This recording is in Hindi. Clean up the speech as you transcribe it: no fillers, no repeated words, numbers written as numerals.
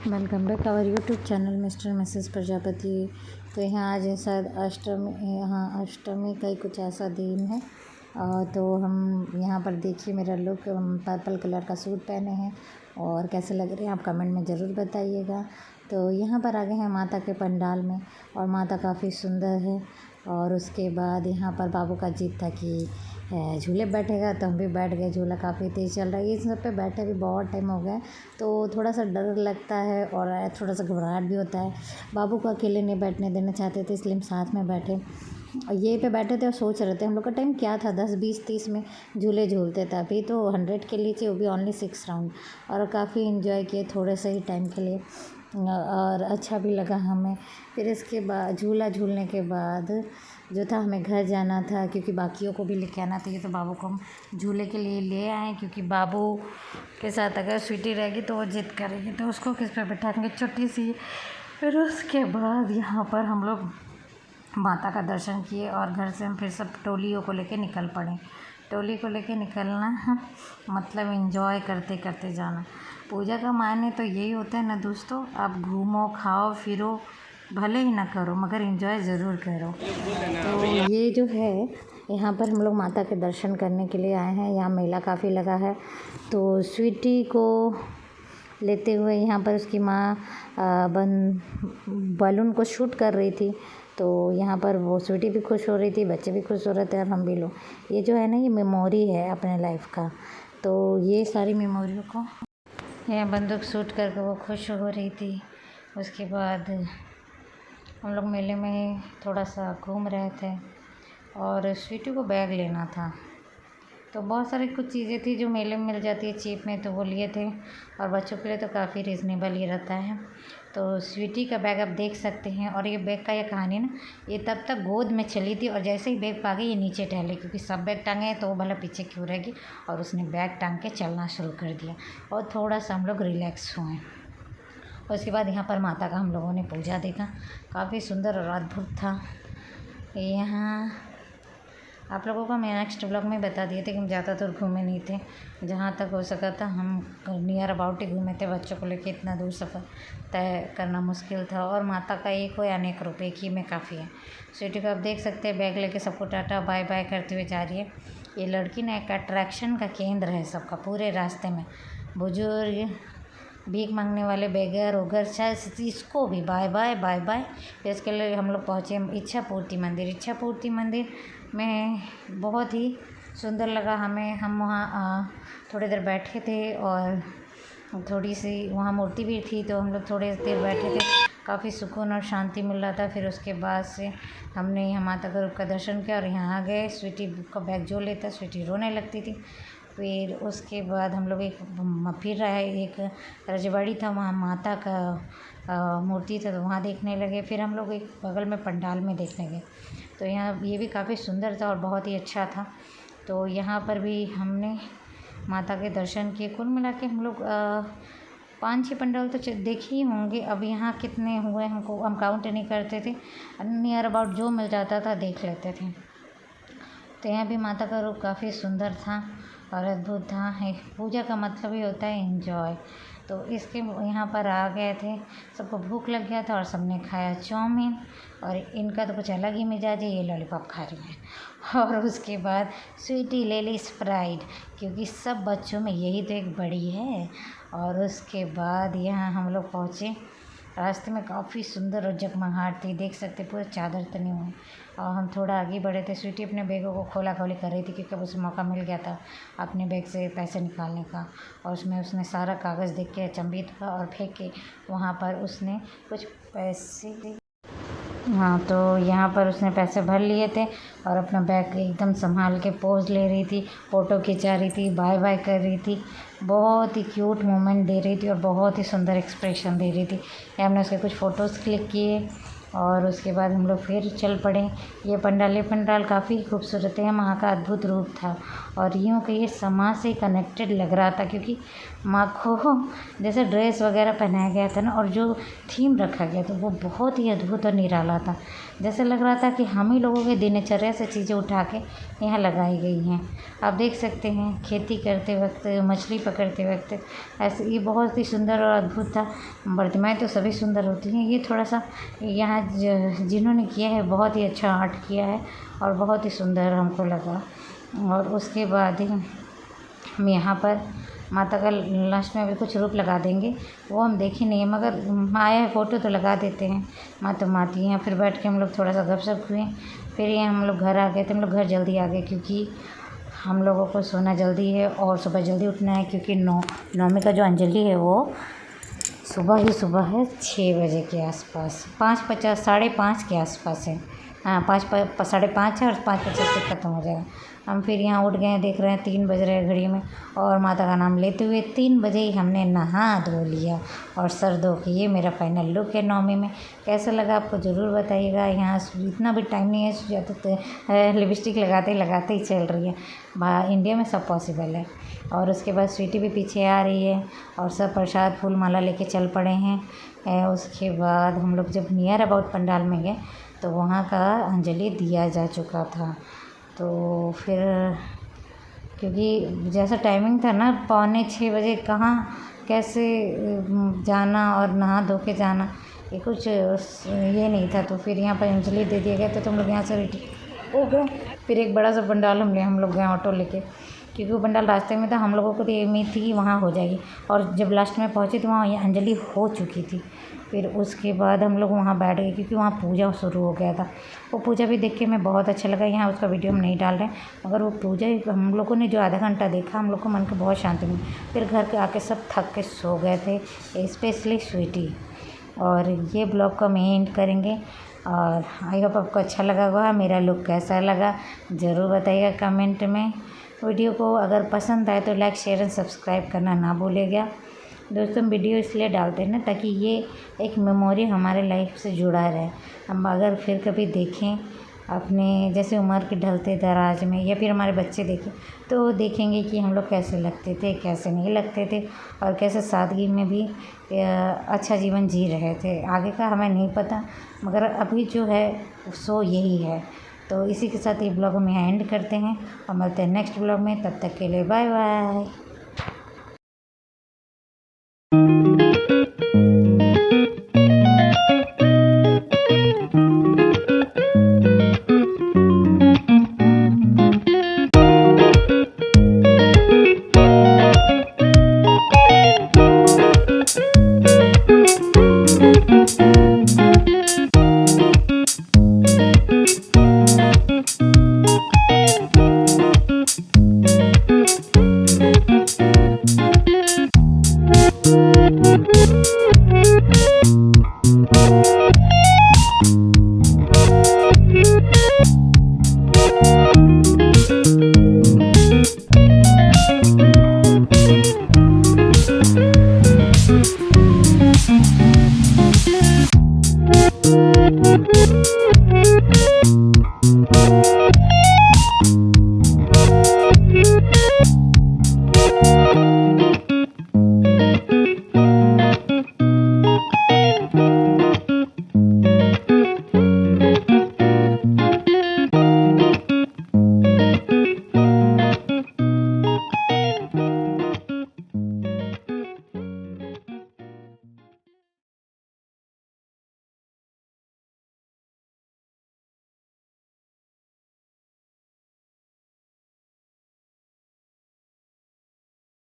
Welcome back our YouTube channel mister Mrs Prajapati. तो यहाँ आज शायद अष्टमी का ही कुछ ऐसा दिन है। तो हम यहाँ पर देखिए मेरा लुक, पर्पल कलर का सूट पहने हैं और कैसे लग रहे हैं आप कमेंट में ज़रूर बताइएगा। तो यहाँ पर आ गए हैं माता के पंडाल में और माता काफ़ी सुंदर है। और उसके बाद यहाँ पर बाबू का जिद था कि झूले बैठेगा, तो हम भी बैठ गए। झूला काफ़ी तेज़ चल रहा है, ये सब पे बैठे भी बहुत टाइम हो गया, तो थोड़ा सा डर लगता है और थोड़ा सा घबराहट भी होता है। बाबू को अकेले नहीं बैठने देना चाहते थे, इसलिए हम साथ में बैठे और ये पे बैठे थे और सोच रहे थे हम लोग का टाइम क्या था, 10 20 30 में झूले झूलते थे। अभी तो 100 के लिए, वो भी ओनली 6 राउंड, और काफ़ी इन्जॉय किए थोड़े से ही टाइम के लिए और अच्छा भी लगा हमें। फिर इसके बाद झूला झूलने के बाद जो था हमें घर जाना था, क्योंकि बाकियों को भी लेके आना था। ये तो बाबू को हम झूले के लिए ले आए, क्योंकि बाबू के साथ अगर स्वीटी रहेगी तो वो जिद करेगी, तो उसको किस पे बैठाएंगे, छोटी सी। फिर उसके बाद यहाँ पर हम लोग माता का दर्शन किए और घर से हम फिर सब टोलियों को लेके निकल पड़े। टोली को लेके निकलना मतलब एंजॉय करते करते जाना। पूजा का मायने तो यही होता है ना दोस्तों, आप घूमो खाओ फिरो, भले ही ना करो मगर एंजॉय ज़रूर करो। तो ये जो है यहाँ पर हम लोग माता के दर्शन करने के लिए आए हैं। यहाँ मेला काफ़ी लगा है, तो स्वीटी को लेते हुए यहाँ पर उसकी माँ बलून को शूट कर रही थी, तो यहाँ पर वो स्वीटी भी खुश हो रही थी, बच्चे भी खुश हो रहे थे और हम भी लोग। ये जो है ना, ये मेमोरी है अपने लाइफ का, तो ये सारी मेमोरियों को यहाँ बंदूक शूट करके वो खुश हो रही थी। उसके बाद हम लोग मेले में थोड़ा सा घूम रहे थे और स्वीटी को बैग लेना था, तो बहुत सारी कुछ चीज़ें थी जो मेले में मिल जाती है चीप में, तो वो लिए थे। और बच्चों के लिए तो काफ़ी रीज़नेबल ही रहता है। तो स्वीटी का बैग आप देख सकते हैं। और ये बैग का ये कहानी ना, ये तब तक गोद में चली थी और जैसे ही बैग पा गई ये नीचे टहले, क्योंकि सब बैग टांगे हैं तो वो भला पीछे क्यों रहेगी, और उसने बैग टांग के चलना शुरू कर दिया और थोड़ा सा हम लोग रिलैक्स हुए। उसके बाद यहाँ पर माता का हम लोगों ने पूजा देखा, काफ़ी सुंदर और अद्भुत था। यहाँ आप लोगों को मैं नेक्स्ट ब्लॉग में बता दिए थे कि हम ज़्यादा दूर घूमे नहीं थे, जहाँ तक हो सका था हम नियर अबाउट ही घूमे थे। बच्चों को लेके इतना दूर सफ़र तय करना मुश्किल था, और माता का एक हो या अनेक रूप, एक ही में काफ़ी है। स्वीटी को आप देख सकते हैं बैग लेके सबको टाटा बाय बाय करते हुए जा रही है। ये लड़की ना एक अट्रैक्शन का केंद्र है सबका, पूरे रास्ते में बुजुर्ग, भीख मांगने वाले, बेगर उगर, शायद इसको भी बाय बाय बाय बाय। फिर इसके लिए हम लोग पहुँचे इच्छा पूर्ति मंदिर। इच्छा पूर्ति मंदिर में बहुत ही सुंदर लगा हमें। हम वहाँ थोड़ी देर बैठे थे और थोड़ी सी वहाँ मूर्ति भी थी, तो हम लोग थोड़ी देर बैठे थे, काफ़ी सुकून और शांति मिल रहा था। फिर उसके बाद से हमने यहाँ माता का रूप का दर्शन किया और यहाँ आ गए। स्वीटी का बैग जो लेता, स्वीटी रोने लगती थी। फिर उसके बाद हम लोग फिर रहे, एक रजवाड़ी था, वहाँ माता का मूर्ति था, तो वहाँ देखने लगे। फिर हम लोग एक बगल में पंडाल में देखने गए, तो यहाँ ये भी काफ़ी सुंदर था और बहुत ही अच्छा था। तो यहाँ पर भी हमने माता के दर्शन किए। कुल मिला के हम लोग 5-6 पंडाल तो देखे ही होंगे। अब यहाँ कितने हुए हमको, हम काउंट नहीं करते थे, नियर अबाउट जो मिल जाता था देख लेते थे। तो यहाँ भी माता का रूप काफ़ी सुंदर था और अद्भुत था। पूजा का मतलब ही होता है एंजॉय। तो इसके यहाँ पर आ गए थे, सबको भूख लग गया था और सबने खाया चाउमीन, और इनका तो कुछ अलग ही मिजाज है, ये लॉलीपॉप खा रही है। और उसके बाद स्वीटी ले ली स्प्राइट, क्योंकि सब बच्चों में यही तो एक बड़ी है। और उसके बाद यहाँ हम लोग पहुँचे। रास्ते में काफ़ी सुंदर और जगमगाहट थी, देख सकते पूरे चादर तने हुए। और हम थोड़ा आगे बढ़े थे। स्वीटी अपने बैगों को खोला खोली कर रही थी, क्योंकि अब उसे मौका मिल गया था अपने बैग से पैसे निकालने का, और उसमें उसने सारा कागज़ देख के अचंभित हुआ और फेंक के वहाँ पर उसने कुछ पैसे, हाँ, तो यहाँ पर उसने पैसे भर लिए थे और अपना बैग एकदम संभाल के पोज ले रही थी, फ़ोटो खिंचा रही थी, बाय बाय कर रही थी, बहुत ही क्यूट मोमेंट दे रही थी और बहुत ही सुंदर एक्सप्रेशन दे रही थी। हमने उसके कुछ फ़ोटोज़ क्लिक किए और उसके बाद हम लोग फिर चल पड़े। ये पंडाल काफ़ी खूबसूरत है, वहाँ का अद्भुत रूप था और यूँ कहिए समाज से कनेक्टेड लग रहा था, क्योंकि माँ को जैसे ड्रेस वगैरह पहनाया गया था ना, और जो थीम रखा गया था वो बहुत ही अद्भुत और निराला था। जैसे लग रहा था कि हम ही लोगों के दिनचर्या से चीज़ें उठा के यहाँ लगाई गई हैं। आप देख सकते हैं खेती करते वक्त, मछली पकड़ते वक्त, ऐसे ये बहुत ही सुंदर और अद्भुत था। प्रतिमाएँ तो सभी सुंदर होती हैं, ये थोड़ा सा यहाँ जिन्होंने किया है बहुत ही अच्छा आर्ट किया है और बहुत ही सुंदर हमको लगा। और उसके बाद ही हम यहाँ पर माता का लास्ट में अभी कुछ रूप लगा देंगे, वो हम देखे नहीं है, मगर आया है फ़ोटो तो लगा देते हैं। माता माती हैं। फिर बैठ के हम लोग थोड़ा सा गपशप हुए। फिर ये हम लोग घर आ गए थे। हम लोग घर जल्दी आ गए क्योंकि हम लोगों को सोना जल्दी है और सुबह जल्दी उठना है, क्योंकि नौमी का जो अंजलि है वो सुबह है 6 बजे के आसपास, 5:50 5:30 के आसपास है। हाँ, 5:30 है और 5:50 तक ख़त्म हो जाएगा। हम फिर यहाँ उठ गए हैं, देख रहे हैं 3 बज रहे हैं घड़ी में, और माता का नाम लेते हुए 3 बजे ही हमने नहा धो लिया और सर धो के ये मेरा फाइनल लुक है नौमी में। कैसा लगा आपको ज़रूर बताइएगा। यहाँ इतना भी टाइम नहीं है, सुजाता तो लिपस्टिक लगाते ही चल रही है। इंडिया में सब पॉसिबल है। और उसके बाद स्वीटी भी पीछे आ रही है और सब प्रसाद फूल माला लेके चल पड़े हैं। उसके बाद हम लोग जब नियर अबाउट पंडाल में गए तो वहाँ का अंजलि दिया जा चुका था। तो फिर क्योंकि जैसा टाइमिंग था ना 5:45 बजे, कहाँ कैसे जाना और नहा धो के जाना, ये कुछ ये नहीं था। तो फिर यहाँ पर अंजलि दे दिया गया, तो हम लोग यहाँ से रेडी हो गए। फिर एक बड़ा सा पंडाल हम लोग गए ऑटो लेके, क्योंकि वो पंडाल रास्ते में था। हम लोगों को तो ये उम्मीद थी कि वहाँ हो जाएगी, और जब लास्ट में पहुँचे तो वहाँ अंजलि हो चुकी थी। फिर उसके बाद हम लोग वहाँ बैठ गए, क्योंकि वहाँ पूजा शुरू हो गया था। वो पूजा भी देख के हमें बहुत अच्छा लगा। यहाँ उसका वीडियो हम नहीं डाल रहे, मगर वो पूजा हम लोगों ने जो आधा घंटा देखा, हम लोग को मन को बहुत शांति मिली। फिर घर के आके सब थक के सो गए थे, स्पेशली स्वीटी। और ये ब्लॉग को हम एंड करेंगे, और आई होप आपको अच्छा लगा होगा। मेरा लुक कैसा लगा ज़रूर बताइएगा कमेंट में। वीडियो को अगर पसंद आए तो लाइक, शेयर एंड सब्सक्राइब करना ना भूलिएगा। दोस्तों, वीडियो इसलिए डालते हैं ना ताकि ये एक मेमोरी हमारे लाइफ से जुड़ा रहे। हम अगर फिर कभी देखें अपने जैसे उम्र के ढलते दराज में, या फिर हमारे बच्चे देखें तो देखेंगे कि हम लोग कैसे लगते थे, कैसे नहीं लगते थे, और कैसे सादगी में भी अच्छा जीवन जी रहे थे। आगे का हमें नहीं पता, मगर अभी जो है सो यही है। तो इसी के साथ ये ब्लॉग हम यहाँ एंड करते हैं और मिलते हैं नेक्स्ट ब्लॉग में। तब तक के लिए बाय बाय।